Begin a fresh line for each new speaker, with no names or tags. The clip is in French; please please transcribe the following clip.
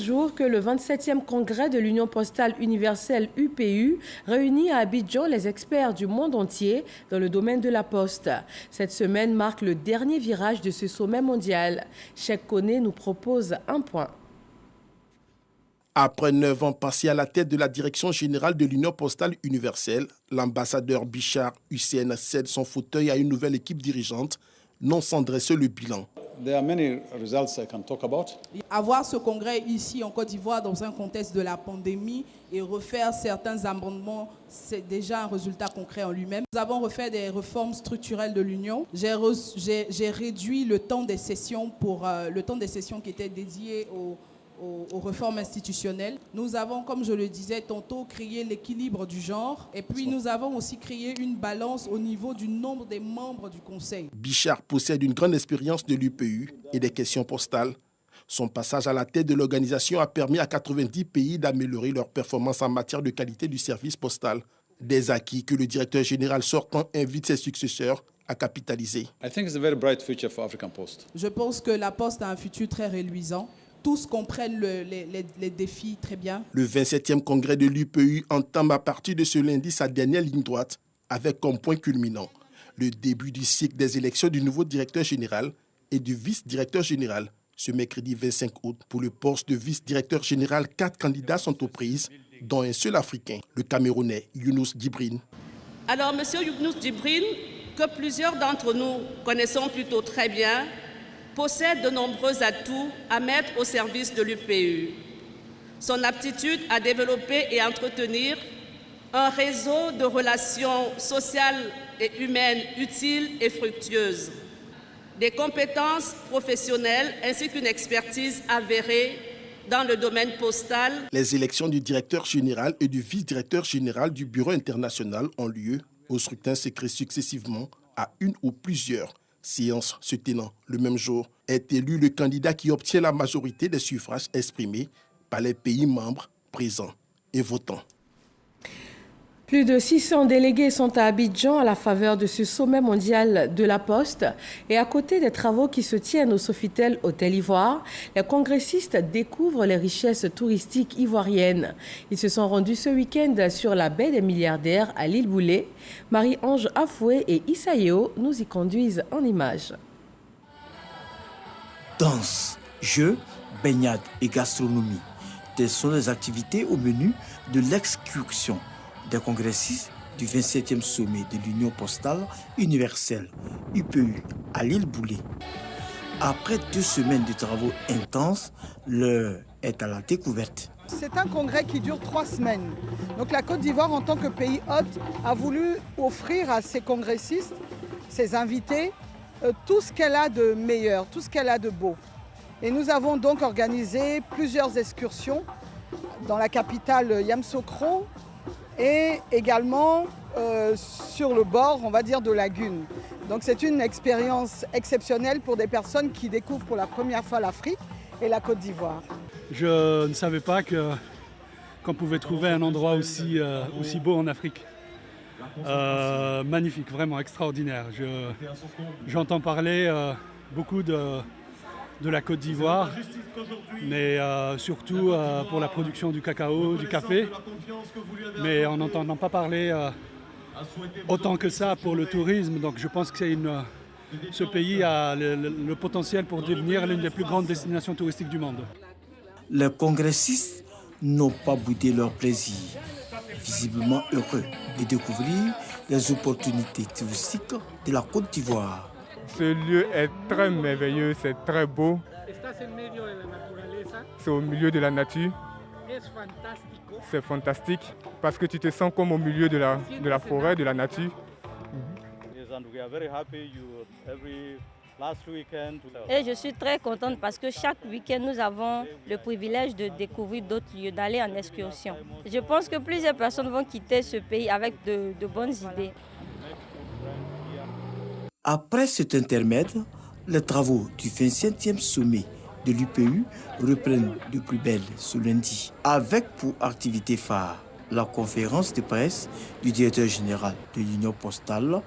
15 jours que le 27e congrès de l'Union postale universelle UPU réunit à Abidjan les experts du monde entier dans le domaine de la poste. Cette semaine marque le dernier virage de ce sommet mondial. Cheikh Koné nous propose un point.
Après 9 ans passés à la tête de la direction générale de l'Union postale universelle, l'ambassadeur Bichar Hussein cède son fauteuil à une nouvelle équipe dirigeante, non sans dresser le bilan.
Avoir ce congrès ici en Côte d'Ivoire dans un contexte de la pandémie et refaire certains amendements, c'est déjà un résultat concret en lui-même. Nous avons refait des réformes structurelles de l'Union. J'ai réduit le temps des sessions qui était dédié aux réformes institutionnelles. Nous avons, comme je le disais tantôt, créé l'équilibre du genre et puis nous avons aussi créé une balance au niveau du nombre des membres du Conseil.
Bichar possède une grande expérience de l'UPU et des questions postales. Son passage à la tête de l'organisation a permis à 90 pays d'améliorer leur performance en matière de qualité du service postal. Des acquis que le directeur général sortant invite ses successeurs à capitaliser.
Je pense que la Poste a un futur très reluisant. Tous comprennent les défis très bien.
Le 27e congrès de l'UPU entame à partir de ce lundi sa dernière ligne droite avec comme point culminant le début du cycle des élections du nouveau directeur général et du vice-directeur général. Ce mercredi 25 août, pour le poste de vice-directeur général, 4 candidats sont aux prises, dont un seul Africain, le Camerounais Younous Djibrine.
Alors, M. Younous Djibrine, que plusieurs d'entre nous connaissons plutôt très bien, possède de nombreux atouts à mettre au service de l'UPU. Son aptitude à développer et entretenir un réseau de relations sociales et humaines utiles et fructueuses, des compétences professionnelles ainsi qu'une expertise avérée dans le domaine postal.
Les élections du directeur général et du vice-directeur général du Bureau international ont lieu. Au scrutin s'écrit successivement à une ou plusieurs séance se tenant le même jour, est élu le candidat qui obtient la majorité des suffrages exprimés par les pays membres présents et votants.
Plus de 600 délégués sont à Abidjan à la faveur de ce sommet mondial de la Poste. Et à côté des travaux qui se tiennent au Sofitel Hôtel Ivoire, les congressistes découvrent les richesses touristiques ivoiriennes. Ils se sont rendus ce week-end sur la baie des milliardaires à l'île Boulé. Marie-Ange Afoué et Issa Yeo nous y conduisent en images.
Danse, jeux, baignade et gastronomie. Telles sont les activités au menu de l'excursion des congressistes du 27e sommet de l'Union postale universelle, UPU, à l'île Boulé. Après 2 semaines de travaux intenses, l'heure est à la découverte.
C'est un congrès qui dure 3 semaines. Donc la Côte d'Ivoire, en tant que pays hôte, a voulu offrir à ses congressistes, ses invités, tout ce qu'elle a de meilleur, tout ce qu'elle a de beau. Et nous avons donc organisé plusieurs excursions dans la capitale Yamoussoukro, et également sur le bord, on va dire, de lagune. Donc c'est une expérience exceptionnelle pour des personnes qui découvrent pour la première fois l'Afrique et la Côte d'Ivoire.
Je ne savais pas qu'on pouvait trouver un endroit aussi beau en Afrique. Magnifique, vraiment extraordinaire. J'entends parler beaucoup de la Côte d'Ivoire, mais surtout pour la production du cacao, du café. Mais on n'entend pas parler autant que ça pour le tourisme. Donc je pense que ce pays a le potentiel pour devenir l'une des plus grandes destinations touristiques du monde.
Les congressistes n'ont pas boudé leur plaisir, visiblement heureux de découvrir les opportunités touristiques de la Côte d'Ivoire.
Ce lieu est très merveilleux, c'est très beau. C'est au milieu de la nature. C'est fantastique parce que tu te sens comme au milieu de la forêt, de la nature.
Et je suis très contente parce que chaque week-end, nous avons le privilège de découvrir d'autres lieux, d'aller en excursion. Je pense que plusieurs personnes vont quitter ce pays avec de bonnes idées.
Après cet intermède, les travaux du 27e sommet de l'UPU reprennent de plus belle ce lundi, avec pour activité phare la conférence de presse du directeur général de l'Union postale